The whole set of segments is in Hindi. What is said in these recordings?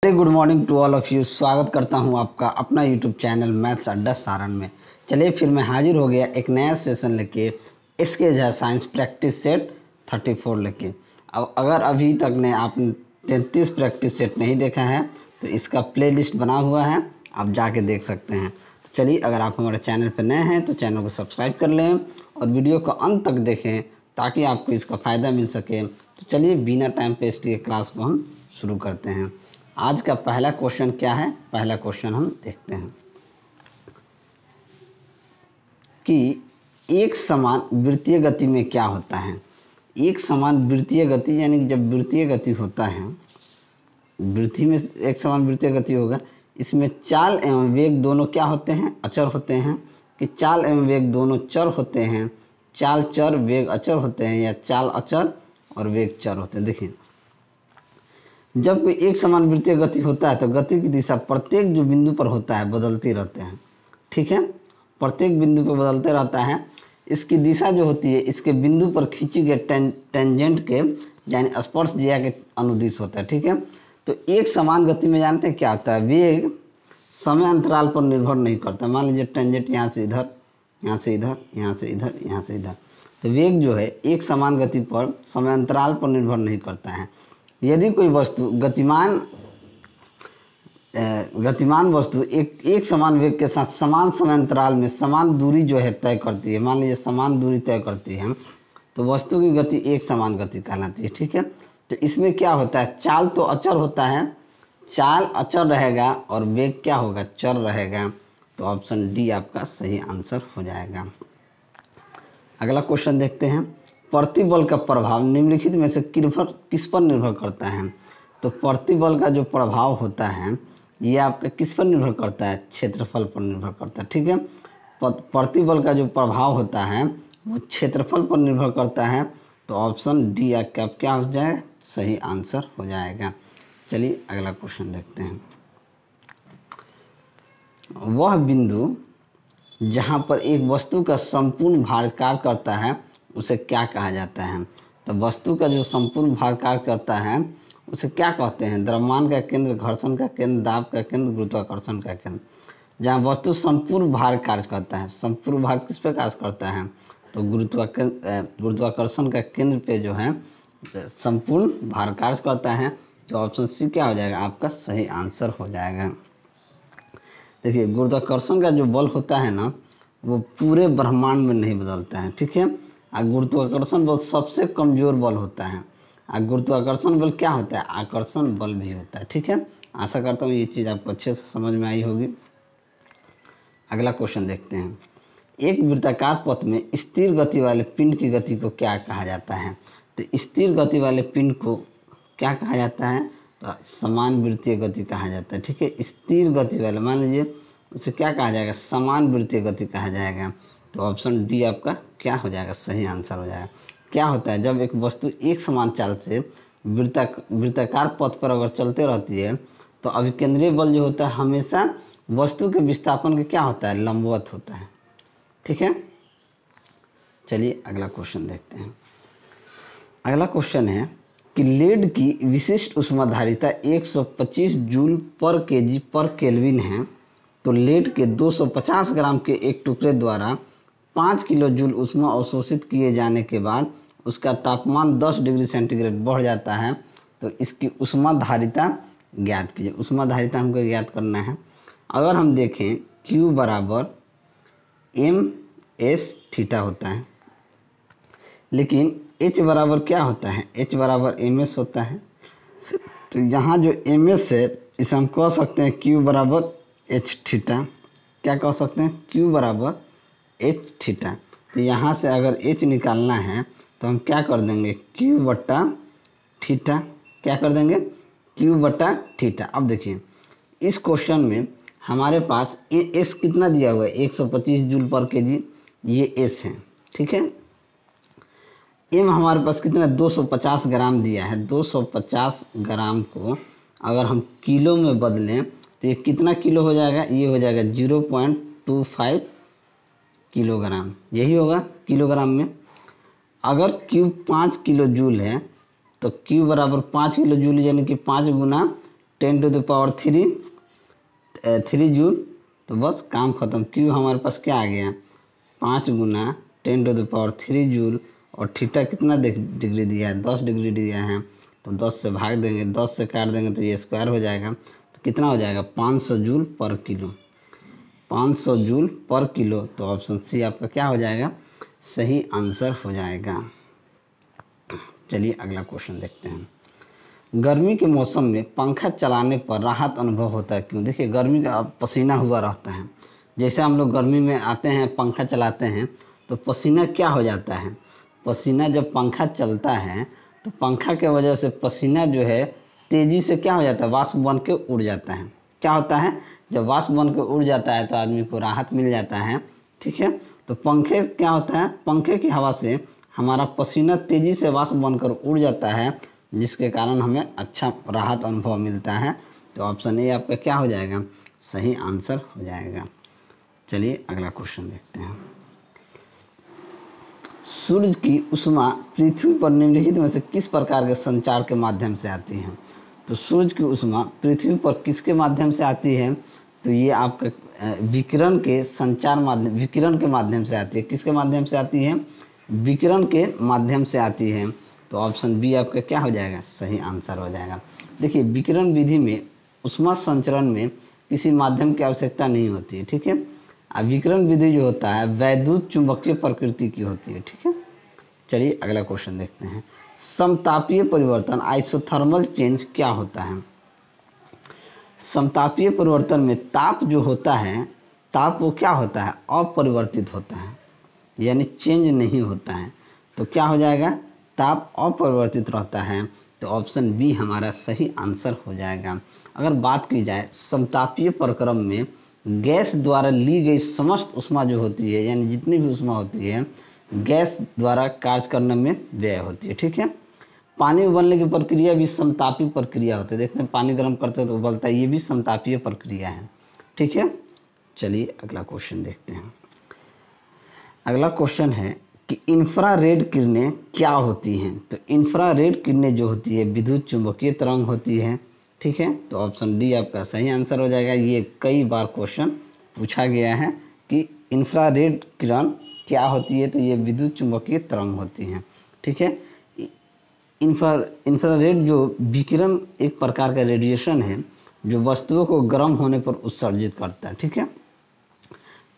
Good morning to all of you. स्वागत करता हूं आपका अपना यूट्यूब चैनल मैथ्स अड्डा सारण में। चलिए फिर मैं हाजिर हो गया एक नया सेशन लेके, इसके जो साइंस प्रैक्टिस सेट 34 लेके। अब अगर अभी तक ने आपने 33 प्रैक्टिस सेट नहीं देखा है तो इसका प्लेलिस्ट बना हुआ है, आप जाके देख सकते हैं। तो चलिए, अगर आप हमारे चैनल पर नए हैं तो चैनल को सब्सक्राइब कर लें और वीडियो को अंत तक देखें ताकि आपको इसका फ़ायदा मिल सके। तो चलिए बिना टाइम वेस्ट किए क्लास को हम शुरू करते हैं। आज का पहला क्वेश्चन क्या है, पहला क्वेश्चन हम देखते हैं कि एक समान वृत्तीय गति में क्या होता है। एक समान वृत्तीय गति यानी कि जब वृत्तीय गति होता है, वृत्ति में एक समान वृत्तीय गति होगा, इसमें चाल एवं वेग दोनों क्या होते हैं, अचर होते हैं। कि चाल एवं वेग दोनों चर होते हैं, चाल चर वेग अचर होते हैं, या चाल अचर और वेग चर होते हैं। देखिए, जब कोई एक समान वृत्तीय गति होता है तो गति की दिशा प्रत्येक जो बिंदु पर होता है बदलती रहते हैं। ठीक है, प्रत्येक बिंदु पर बदलते रहता है। इसकी दिशा जो होती है इसके बिंदु पर खींची गए टेंजेंट के यानी स्पर्श जिया के अनुदिश होता है। ठीक है, तो एक समान गति में जानते हैं क्या होता है, वेग समय अंतराल पर निर्भर नहीं करता। मान लीजिए टेंजेंट यहाँ से इधर, यहाँ से इधर, यहाँ से इधर, यहाँ से इधर, तो वेग जो है एक समान गति पर समय अंतराल पर निर्भर नहीं करता है। यदि कोई वस्तु गतिमान वस्तु एक समान वेग के साथ समान समय अंतराल में समान दूरी जो है तय करती है, मान लीजिए समान दूरी तय करती है, तो वस्तु की गति एक समान गति कहलाती है। ठीक है, तो इसमें क्या होता है, चाल तो अचर होता है, चाल अचर रहेगा और वेग क्या होगा, चर रहेगा। तो ऑप्शन डी आपका सही आंसर हो जाएगा। अगला क्वेश्चन देखते हैं, प्रतिबल का प्रभाव निम्नलिखित में से किस पर निर्भर करता है। तो प्रतिबल का जो प्रभाव होता है ये आपका किस पर निर्भर करता है, क्षेत्रफल पर निर्भर करता है। ठीक है, प्रतिबल का जो प्रभाव होता है वो क्षेत्रफल पर निर्भर करता है। तो ऑप्शन डी आपका क्या हो जाए, सही आंसर हो जाएगा। चलिए अगला क्वेश्चन देखते हैं, वह बिंदु जहाँ पर एक वस्तु का संपूर्ण भार कार्य करता है उसे क्या कहा जाता है। तो वस्तु का जो संपूर्ण भार कार्य करता है उसे क्या कहते हैं, द्रव्यमान का केंद्र, घर्षण का केंद्र, दाब का केंद्र, गुरुत्वाकर्षण का केंद्र। जहाँ वस्तु संपूर्ण भार कार्य करता है, संपूर्ण भार किस पे कार्य करता है, तो गुरुत्वाकर्षण का केंद्र पे जो है संपूर्ण भार कार्य करता है। तो ऑप्शन सी क्या हो जाएगा, आपका सही आंसर हो जाएगा। देखिए, गुरुत्वाकर्षण का जो बल होता है ना वो पूरे ब्रह्मांड में नहीं बदलता है। ठीक है, और गुरुत्वाकर्षण बल सबसे कमज़ोर बल होता है। और गुरुत्वाकर्षण बल क्या होता है, आकर्षण बल भी होता है। ठीक है, आशा करता हूँ ये चीज़ आपको अच्छे से समझ में आई होगी। अगला क्वेश्चन देखते हैं, एक वृत्ताकार पथ में स्थिर गति वाले पिंड की गति को क्या कहा जाता है। तो स्थिर गति वाले पिंड को क्या कहा जाता है, तो समान वृत्तीय गति कहा जाता है। ठीक है, स्थिर गति वाले मान लीजिए उसे क्या कहा जाएगा, समान वृत्तीय गति कहा जाएगा। तो ऑप्शन डी आपका क्या हो जाएगा, सही आंसर हो जाएगा। क्या होता है, जब एक वस्तु एक समान चाल से वृत्ताकार पथ पर अगर चलते रहती है तो अभिकेंद्रीय बल जो होता है हमेशा वस्तु के विस्थापन के क्या होता है, लंबवत होता है। ठीक है, चलिए अगला क्वेश्चन देखते हैं। अगला क्वेश्चन है कि लेड की विशिष्ट ऊष्माधारिता 125 जूल पर केजी पर केल्विन है। तो लेड के 250 ग्राम के एक टुकड़े द्वारा 5 किलो जूल ऊष्मा अवशोषित किए जाने के बाद उसका तापमान 10 डिग्री सेंटीग्रेड बढ़ जाता है। तो इसकी ऊष्माधारिता ज्ञात कीजिए। ऊष्माधारिता हमको ज्ञात करना है। अगर हम देखें Q बराबर m/s होता है, लेकिन H बराबर क्या होता है, H बराबर ms होता है। तो यहाँ जो ms है इसे हम कह सकते हैं Q बराबर h थीटा। क्या कह सकते हैं, Q बराबर h थीटा। तो यहाँ से अगर h निकालना है तो हम क्या कर देंगे, Q बट्टा थीटा। क्या कर देंगे, Q बट्टा थीटा। अब देखिए इस क्वेश्चन में हमारे पास s कितना दिया हुआ है, 125 जूल पर केजी, ये s है। ठीक है, m हमारे पास कितना 250 ग्राम दिया है। 250 ग्राम को अगर हम किलो में बदलें तो ये कितना किलो हो जाएगा, ये हो जाएगा 0.25 किलोग्राम, यही होगा किलोग्राम में। अगर Q 5 किलो जूल है तो Q बराबर 5 किलो जूल यानी कि 5 गुना 10⁻³ जूल, तो बस काम ख़त्म। क्यू हमारे पास क्या आ गया, 5 गुना 10⁻³ जूल, और थीटा कितना डिग्री दिया है, 10 डिग्री दिया है, तो 10 से भाग देंगे, 10 से काट देंगे तो ये स्क्वायर हो जाएगा, तो कितना हो जाएगा 500 जूल पर किलो, 500 जूल पर किलो। तो ऑप्शन सी आपका क्या हो जाएगा, सही आंसर हो जाएगा। चलिए अगला क्वेश्चन देखते हैं। गर्मी के मौसम में पंखा चलाने पर राहत अनुभव होता है, क्यों? देखिए गर्मी का पसीना हुआ रहता है, जैसे हम लोग गर्मी में आते हैं पंखा चलाते हैं तो पसीना क्या हो जाता है, पसीना जब पंखा चलता है तो पंखा के वजह से पसीना जो है तेज़ी से क्या हो जाता है, वाष्प बन के उड़ जाता है। क्या होता है, जब वाष्प बन के उड़ जाता है तो आदमी को राहत मिल जाता है, ठीक है। तो पंखे क्या होता है, पंखे की हवा से हमारा पसीना तेज़ी से वाष्प बनकर उड़ जाता है, जिसके कारण हमें अच्छा राहत अनुभव मिलता है। तो ऑप्शन ए आपका क्या हो जाएगा, सही आंसर हो जाएगा। चलिए अगला क्वेश्चन देखते हैं। सूर्य की ऊष्मा पृथ्वी पर निम्नलिखित में से किस प्रकार के संचार के माध्यम से आती है? तो सूर्य की ऊष्मा पृथ्वी पर किसके माध्यम से आती है, तो ये आपका विकिरण के संचार माध्यम, विकिरण के माध्यम से आती है। किसके माध्यम से आती है, विकिरण के माध्यम से आती है। तो ऑप्शन बी आपका क्या हो जाएगा, सही आंसर हो जाएगा। देखिए विकिरण विधि में ऊष्मा संचरण में किसी माध्यम की आवश्यकता नहीं होती है, ठीक है। अब विकिरण विधि जो होता है वैद्युत चुंबकीय प्रकृति की होती है, ठीक है। चलिए अगला क्वेश्चन देखते हैं। समतापीय परिवर्तन आइसोथर्मल चेंज क्या होता है? समतापीय परिवर्तन में ताप जो होता है, ताप वो क्या होता है, अपरिवर्तित होता है, यानी चेंज नहीं होता है। तो क्या हो जाएगा, ताप अपरिवर्तित रहता है। तो ऑप्शन बी हमारा सही आंसर हो जाएगा। अगर बात की जाए समतापीय प्रक्रम में गैस द्वारा ली गई समस्त ऊष्मा जो होती है, यानी जितनी भी ऊष्मा होती है गैस द्वारा कार्य करने में व्यय होती है, ठीक है। पानी उबलने की प्रक्रिया भी समतापीय प्रक्रिया होती है। देखते हैं पानी गर्म करते हैं तो उबलता है, ये भी समतापीय प्रक्रिया है, ठीक है। चलिए अगला क्वेश्चन देखते हैं। अगला क्वेश्चन है कि इंफ्रारेड किरणें क्या होती हैं? तो इंफ्रारेड किरणें जो होती है विद्युत चुंबकीय तरंग होती है, ठीक है। तो ऑप्शन डी आपका सही आंसर हो जाएगा। ये कई बार क्वेश्चन पूछा गया है कि इंफ्रारेड किरण क्या होती है, तो ये विद्युत चुंबकीय तरंग होती हैं, ठीक है। इंफ्रारेड जो विकिरण एक प्रकार का रेडिएशन है जो वस्तुओं को गर्म होने पर उत्सर्जित करता है, ठीक है।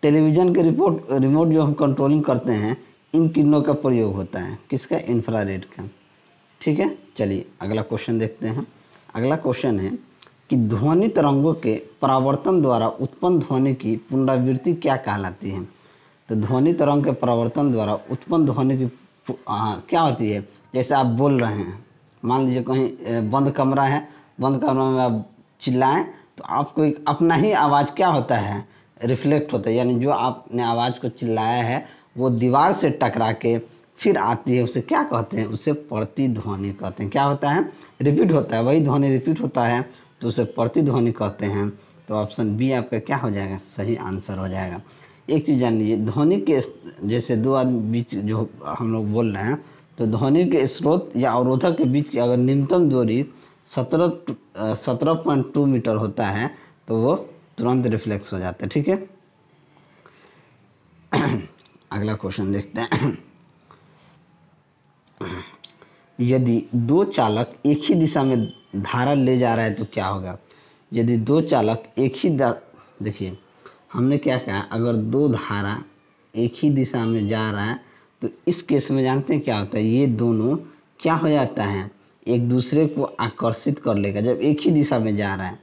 टेलीविज़न के रिमोट जो हम कंट्रोलिंग करते हैं इन किरणों का प्रयोग होता है, किसका, इंफ्रारेड का, ठीक है। चलिए अगला क्वेश्चन देखते हैं। अगला क्वेश्चन है कि ध्वनि तरंगों के परावर्तन द्वारा उत्पन्न ध्वनि की पुनरावृत्ति क्या कहलाती है? तो ध्वनि तरंग के परावर्तन द्वारा उत्पन्न ध्वनि की क्या होती है, जैसे आप बोल रहे हैं, मान लीजिए कहीं बंद कमरा है, बंद कमरा में आप चिल्लाएं तो आपको एक अपना ही आवाज़ क्या होता है, रिफ्लेक्ट होता है, यानी जो आपने आवाज़ को चिल्लाया है वो दीवार से टकरा के फिर आती है, उसे क्या कहते हैं, उसे प्रतिध्वनि कहते हैं। क्या होता है, रिपीट होता है, वही ध्वनि रिपीट होता है तो उसे प्रतिध्वनि कहते हैं। तो ऑप्शन बी आपका क्या हो जाएगा, सही आंसर हो जाएगा। एक चीज़ जान लीजिए, ध्वनि के जैसे दो आदमी बीच जो हम लोग बोल रहे हैं, तो ध्वनि के स्रोत या अवरोधक के बीच की अगर न्यूनतम दूरी 17.2 मीटर होता है तो वो तुरंत रिफ्लेक्स हो जाता है, ठीक है। अगला क्वेश्चन देखते हैं। यदि दो चालक एक ही दिशा में धारा ले जा रहा है तो क्या होगा? यदि दो चालक एक ही देखिए हमने क्या कहा, अगर दो धारा एक ही दिशा में जा रहा है तो इस केस में जानते हैं क्या होता है, ये दोनों क्या हो जाता है, एक दूसरे को आकर्षित कर लेगा जब एक ही दिशा में जा रहा है।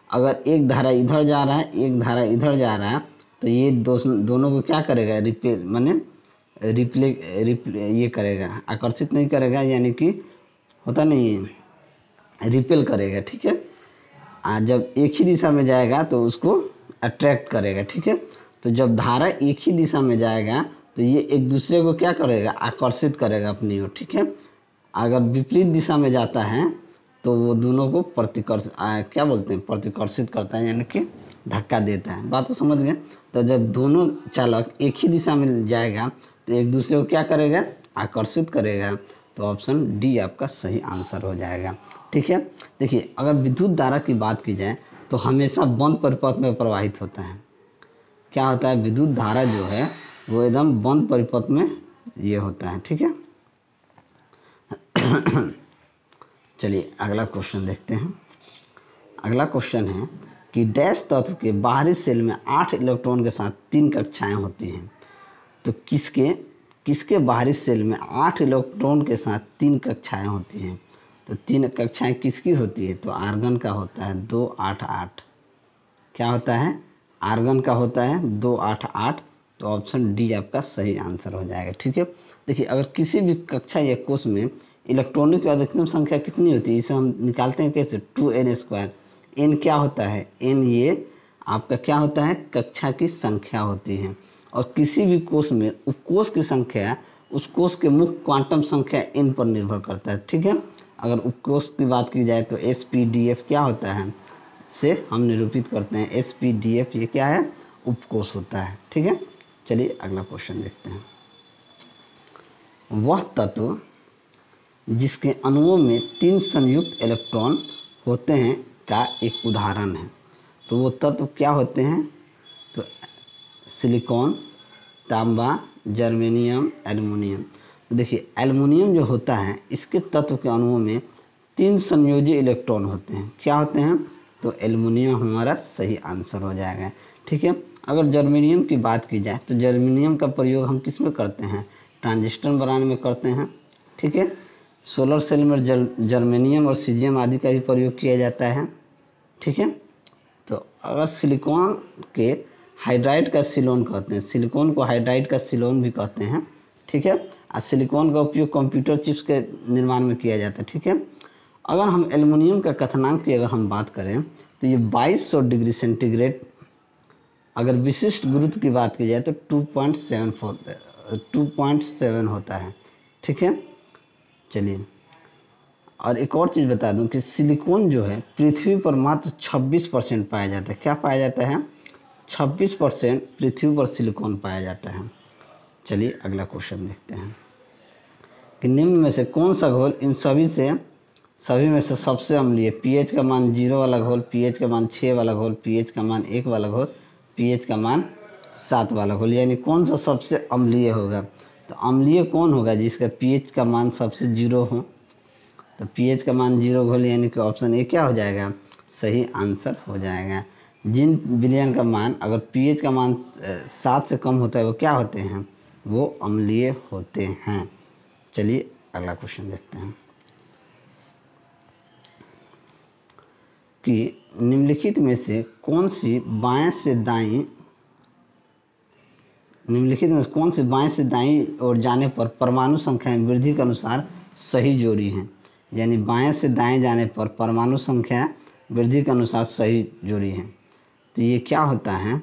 अगर एक धारा इधर जा रहा है, एक धारा इधर जा रहा है, तो ये दोनों को क्या करेगा, रिप्ले ये करेगा, आकर्षित नहीं करेगा, यानी कि होता नहीं है, रिपेल करेगा, ठीक है। जब एक ही दिशा में जाएगा तो उसको अट्रैक्ट करेगा, ठीक है। तो जब धारा एक ही दिशा में जाएगा तो ये एक दूसरे को क्या करेगा, आकर्षित करेगा अपनी ओर, ठीक है। अगर विपरीत दिशा में जाता है तो वो दोनों को क्या बोलते हैं, प्रतिकर्षित करता है, यानी कि धक्का देता है। बात को समझ गए। तो जब दोनों चालक एक ही दिशा में जाएगा तो एक दूसरे को क्या करेगा, आकर्षित करेगा। तो ऑप्शन डी आपका सही आंसर हो जाएगा। ठीक है, देखिए अगर विद्युत धारा की बात की जाए तो हमेशा बंद परिपथ में प्रवाहित होता है। क्या होता है, विद्युत धारा जो है वो एकदम बंद परिपथ में ये होता है। ठीक है, चलिए अगला क्वेश्चन देखते हैं। अगला क्वेश्चन है कि डैश तत्व के बाहरी सेल में 8 इलेक्ट्रॉन के साथ 3 कक्षाएं होती हैं। तो किसके बाहरी सेल में 8 इलेक्ट्रॉन के साथ 3 कक्षाएं होती हैं? तो 3 कक्षाएं किसकी होती है? तो आर्गन का होता है 2 8 8। क्या होता है? आर्गन का होता है 2 8 8। तो ऑप्शन डी आपका सही आंसर हो जाएगा। ठीक है, देखिए अगर किसी भी कक्षा या कोष में इलेक्ट्रॉनों की अधिकतम संख्या कितनी होती है, इसे हम निकालते हैं कैसे, 2n²। n क्या होता है? n ये आपका क्या होता है, कक्षा की संख्या होती है। और किसी भी कोष में उपकोष की संख्या उस कोष के मुख्य क्वांटम संख्या n पर निर्भर करता है। ठीक है, अगर उपकोष की बात की जाए तो sp_df क्या होता है, से हम निरूपित करते हैं sp_df, ये क्या है, उपकोष होता है। ठीक है, चलिए अगला क्वेश्चन देखते हैं। वह तत्व जिसके अणुओं में 3 संयुक्त इलेक्ट्रॉन होते हैं का एक उदाहरण है। तो वो तत्व क्या होते हैं? तो सिलिकॉन, तांबा, जर्मेनियम, एल्युमिनियम। तो देखिए एल्युमिनियम जो होता है इसके तत्व के अणुओं में 3 संयोजी इलेक्ट्रॉन होते हैं। क्या होते हैं? तो एल्युमिनियम हमारा सही आंसर हो जाएगा। ठीक है, अगर जर्मेनियम की बात की जाए तो जर्मेनियम का प्रयोग हम किस में करते हैं? ट्रांजिस्टर बनाने में करते हैं। ठीक है, सोलर सेल में जर्मेनियम और सीजियम आदि का भी प्रयोग किया जाता है। ठीक है, तो अगर सिलिकॉन के हाइड्राइड का सिलोन कहते हैं, सिलिकॉन को हाइड्राइड का सिलोन भी कहते हैं। ठीक है, और सिलिकॉन का उपयोग कंप्यूटर चिप्स के निर्माण में किया जाता है। ठीक है, अगर हम एल्युमिनियम का कथनांक की अगर हम बात करें तो ये 2200 डिग्री सेंटीग्रेड, अगर विशिष्ट गुरुत्व की बात की जाए तो 2.7 होता है। ठीक है, चलिए और एक और चीज़ बता दूं कि सिलिकॉन जो है पृथ्वी पर मात्र 26% पाया जाता है। क्या पाया जाता है? 26% पृथ्वी पर सिलिकॉन पाया जाता है। चलिए अगला क्वेश्चन देखते हैं कि निम्न में से कौन सा घोल इन सभी में से सबसे अम्लीय, पीएच का मान 0 वाला घोल, पीएच का मान 6 वाला घोल, पीएच का मान 1 वाला घोल, पीएच का मान 7 वाला घोल, यानी कौन सा सबसे अम्लीय होगा? तो अम्लीय कौन होगा? जिसका पीएच का मान सबसे 0 हो। तो पीएच का मान 0 घोल यानी कि ऑप्शन ए क्या हो जाएगा? सही आंसर हो जाएगा। जिन विलयन का मान अगर पीएच का मान 7 से कम होता है वो क्या होते हैं? वो अम्लीय होते हैं। चलिए अगला क्वेश्चन देखते हैं कि निम्नलिखित में से कौन सी बाएं से दाईं ओर जाने पर परमाणु संख्या में वृद्धि के अनुसार सही जोड़ी है? यानी बाएं से दाएं जाने पर परमाणु संख्या वृद्धि के अनुसार सही जोड़ी है। तो ये क्या होता है?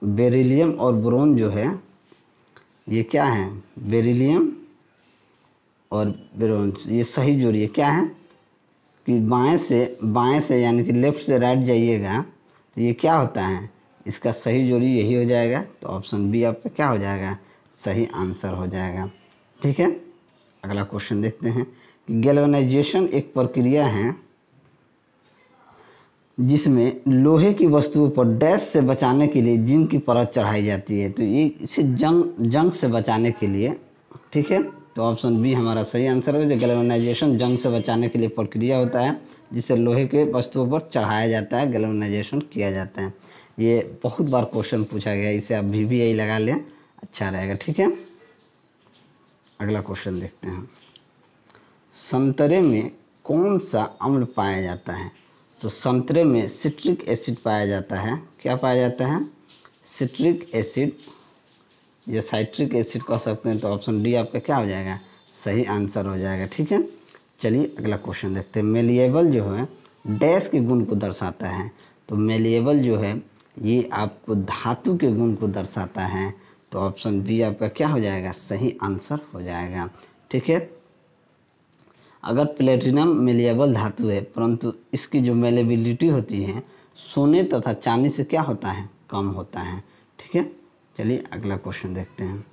बेरिलियम और बोरोन जो है ये क्या है? बेरिलियम और बोरोन, ये सही जोड़ी है। क्या है कि बाएं से यानी कि लेफ्ट से राइट जाइएगा तो ये क्या होता है? इसका सही जोड़ी यही हो जाएगा। तो ऑप्शन बी आपका क्या हो जाएगा? सही आंसर हो जाएगा। ठीक है, अगला क्वेश्चन देखते हैं कि गैल्वेनाइजेशन एक प्रक्रिया है जिसमें लोहे की वस्तुओं पर डैश से बचाने के लिए जिंक की परत चढ़ाई जाती है। तो ये इसे जंग से बचाने के लिए। ठीक है, तो ऑप्शन बी हमारा सही आंसर हो जाएगा। गैल्वेनाइजेशन जंग से बचाने के लिए प्रक्रिया होता है जिसे लोहे के वस्तुओं पर चढ़ाया जाता है, गैल्वेनाइजेशन किया जाता है। ये बहुत बार क्वेश्चन पूछा गया, इसे आप VVI लगा लें, अच्छा रहेगा। ठीक है, अगला क्वेश्चन देखते हैं। संतरे में कौन सा अम्ल पाया जाता है? तो संतरे में सिट्रिक एसिड पाया जाता है। क्या पाया जाता है? सिट्रिक एसिड या साइट्रिक एसिड कह सकते हैं। तो ऑप्शन डी आपका क्या हो जाएगा? सही आंसर हो जाएगा। ठीक है, चलिए अगला क्वेश्चन देखते हैं। मेलिएबल जो है डैश के गुण को दर्शाता है। तो मेलिएबल जो है ये आपको धातु के गुण को दर्शाता है। तो ऑप्शन बी आपका क्या हो जाएगा? सही आंसर हो जाएगा। ठीक है, अगर प्लेटिनम मेलिएबल धातु है परंतु इसकी जो मेलेबिलिटी होती है सोने तथा चांदी से क्या होता है? कम होता है। ठीक है, चलिए अगला क्वेश्चन देखते हैं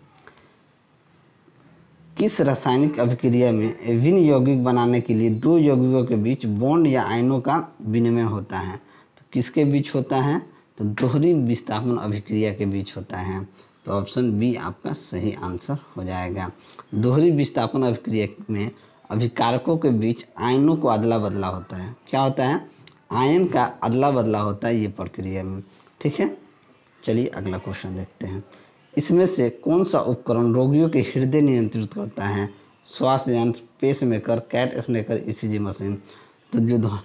किस रासायनिक अभिक्रिया में विन यौगिक बनाने के लिए दो यौगिकों के बीच बॉन्ड या आयनों का विनिमय होता है? तो किसके बीच होता है? तो दोहरी विस्थापन अभिक्रिया के बीच होता है। तो ऑप्शन बी आपका सही आंसर हो जाएगा। दोहरी विस्थापन अभिक्रिया में अभिकारकों के बीच आयनों को अदला बदला होता है। क्या होता है? आयन का अदला बदला होता है ये प्रक्रिया में। ठीक है, चलिए अगला क्वेश्चन देखते हैं। इसमें से कौन सा उपकरण रोगियों के हृदय नियंत्रित करता है? श्वास यंत्र, पेस मेकर, कैट स्नेकर, ईसीजी मशीन। तो जो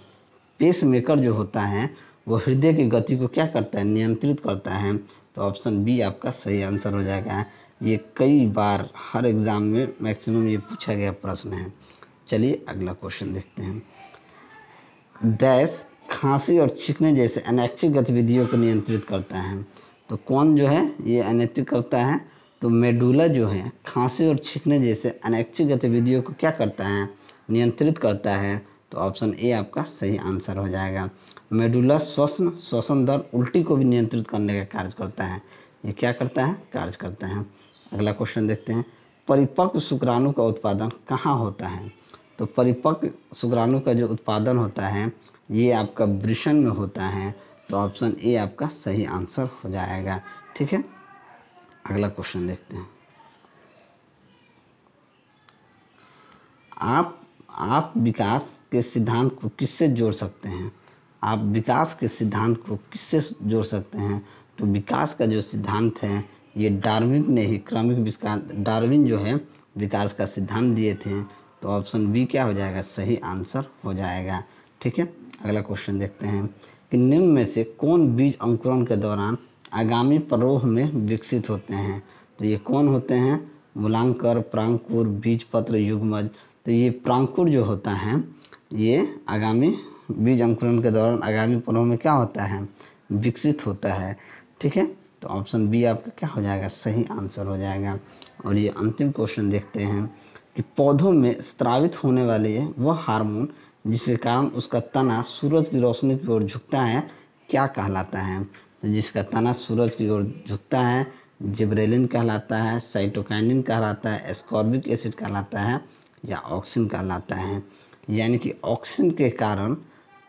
पेस मेकर जो होता है वो हृदय की गति को क्या करता है? नियंत्रित करता है। तो ऑप्शन बी आपका सही आंसर हो जाएगा। ये कई बार हर एग्ज़ाम में मैक्सिमम ये पूछा गया प्रश्न है। चलिए अगला क्वेश्चन देखते हैं। डैश खांसी और छींकने जैसे अनैच्छिक गतिविधियों को नियंत्रित करता है। तो कौन जो है ये अनैच्छिक करता है? तो मेडुला जो है खांसी और छींकने जैसे अनैच्छिक गतिविधियों को क्या करता है? नियंत्रित करता है। तो ऑप्शन ए आपका सही आंसर हो जाएगा। मेडुला श्वसन दर, उल्टी को भी नियंत्रित करने का कार्य करता है। ये क्या करता है? कार्य करता है। अगला क्वेश्चन देखते हैं। परिपक्व शुक्राणु का उत्पादन कहाँ होता है? तो परिपक्व शुक्राणु का जो उत्पादन होता है ये आपका वृषण में होता है। तो ऑप्शन ए आपका सही आंसर हो जाएगा। ठीक है, अगला क्वेश्चन देखते हैं। आप विकास के सिद्धांत को किससे जोड़ सकते हैं? आप विकास के सिद्धांत को किससे जोड़ सकते हैं? तो विकास का जो सिद्धांत है ये डार्विन ने ही क्रमिक विकास, डार्विन जो है विकास का सिद्धांत दिए थे। तो ऑप्शन बी क्या हो जाएगा? सही आंसर हो जाएगा। ठीक है, अगला क्वेश्चन देखते हैं कि निम्न में से कौन बीज अंकुरण के दौरान आगामी परोह में विकसित होते हैं? तो ये कौन होते हैं? मूलांकर, प्रांकुर, बीजपत्र, युग्मज। तो ये प्रांकुर जो होता है ये आगामी बीज अंकुरण के दौरान आगामी परोह में क्या होता है? विकसित होता है। ठीक है, तो ऑप्शन बी आपका क्या हो जाएगा? सही आंसर हो जाएगा। और ये अंतिम क्वेश्चन देखते हैं कि पौधों में स्रावित होने वाले वह हार्मोन जिसके कारण उसका तना सूरज की रोशनी की ओर झुकता है क्या कहलाता है? तो जिसका तना सूरज की ओर झुकता है जिब्रेलिन कहलाता है, साइटोकाइनिन कहलाता है, एस्कॉर्बिक एसिड कहलाता है या ऑक्सिन कहलाता है। यानी कि ऑक्सिन के कारण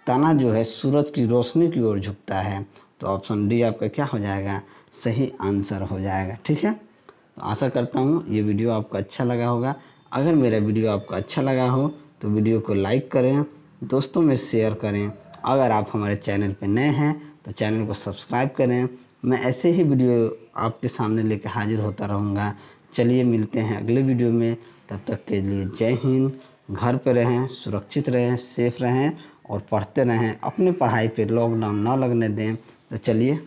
तना जो है सूरज की रोशनी की ओर झुकता है। तो ऑप्शन डी आपका क्या हो जाएगा? सही आंसर हो जाएगा। ठीक है, तो आशा करता हूँ ये वीडियो आपको अच्छा लगा होगा। अगर मेरा वीडियो आपको अच्छा लगा हो तो वीडियो को लाइक करें, दोस्तों में शेयर करें। अगर आप हमारे चैनल पर नए हैं तो चैनल को सब्सक्राइब करें। मैं ऐसे ही वीडियो आपके सामने लेकर हाजिर होता रहूँगा। चलिए मिलते हैं अगले वीडियो में, तब तक के लिए जय हिंद। घर पे रहें, सुरक्षित रहें, सेफ रहें और पढ़ते रहें। अपनी पढ़ाई पे लॉकडाउन ना लगने दें। तो चलिए